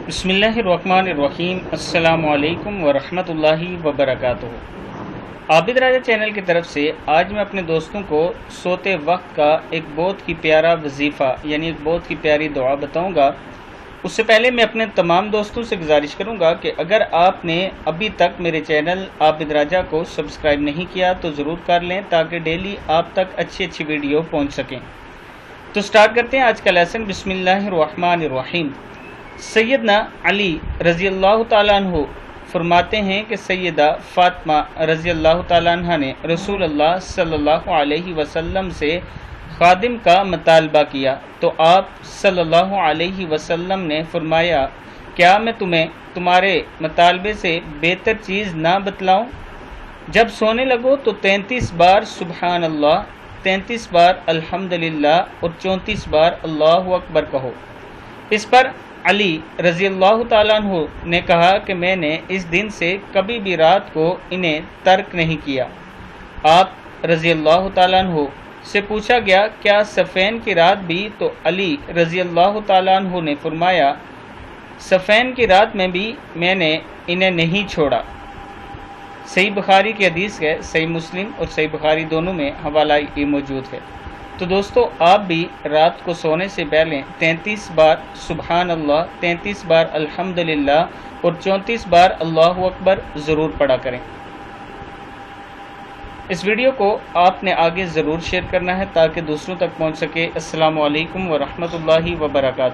بسم اللہ الرحمن الرحیم۔ السلام علیکم ورحمۃ اللہ وبرکاتہ۔ عابد راجہ چینل کی طرف سے آج میں اپنے دوستوں کو سوتے وقت کا ایک بہت ہی پیارا وظیفہ یعنی ایک بہت ہی پیاری دعا بتاؤں گا۔ اس سے پہلے میں اپنے تمام دوستوں سے گزارش کروں گا کہ اگر آپ نے ابھی تک میرے چینل عابد راجہ کو سبسکرائب نہیں کیا تو ضرور کر لیں تاکہ ڈیلی آپ تک اچھی ویڈیو پہنچ سکیں۔ تو سٹارٹ کرتے ہیں آج کا لیسن۔ بسم اللہ الرحمن الرحیم۔ سیدنا علی رضی اللہ تعالیٰ عنہ فرماتے ہیں کہ سیدہ فاطمہ رضی اللہ تعالیٰ عنہ نے رسول اللہ صلی اللہ علیہ وسلم سے خادم کا مطالبہ کیا تو آپ صلی اللہ علیہ وسلم نے فرمایا، کیا میں تمہیں تمہارے مطالبے سے بہتر چیز نہ بتلاؤں؟ جب سونے لگو تو 33 بار سبحان اللہ، 33 بار الحمدللہ اور 34 بار اللہ اکبر کہو۔ اس پر علی رضی اللہ تعالیٰ عنہ نے کہا کہ میں نے اس دن سے کبھی بھی رات کو انہیں ترک نہیں کیا۔ آپ رضی اللہ تعالیٰ عنہ سے پوچھا گیا کیا صفین کی رات بھی؟ تو علی رضی اللہ تعالیٰ عنہ نے فرمایا، صفین کی رات میں بھی میں نے انہیں نہیں چھوڑا۔ صحیح بخاری کی حدیث ہے، صحیح مسلم اور صحیح بخاری دونوں میں حوالہ یہ موجود ہے۔ تو دوستو آپ بھی رات کو سونے سے پہلے 33 بار سبحان اللہ، 33 بار الحمدللہ اور 34 بار اللہ اکبر ضرور پڑھا کریں۔ اس ویڈیو کو آپ نے آگے ضرور شیئر کرنا ہے تاکہ دوسروں تک پہنچ سکے۔ السلام علیکم ورحمۃ اللہ وبرکاتہ۔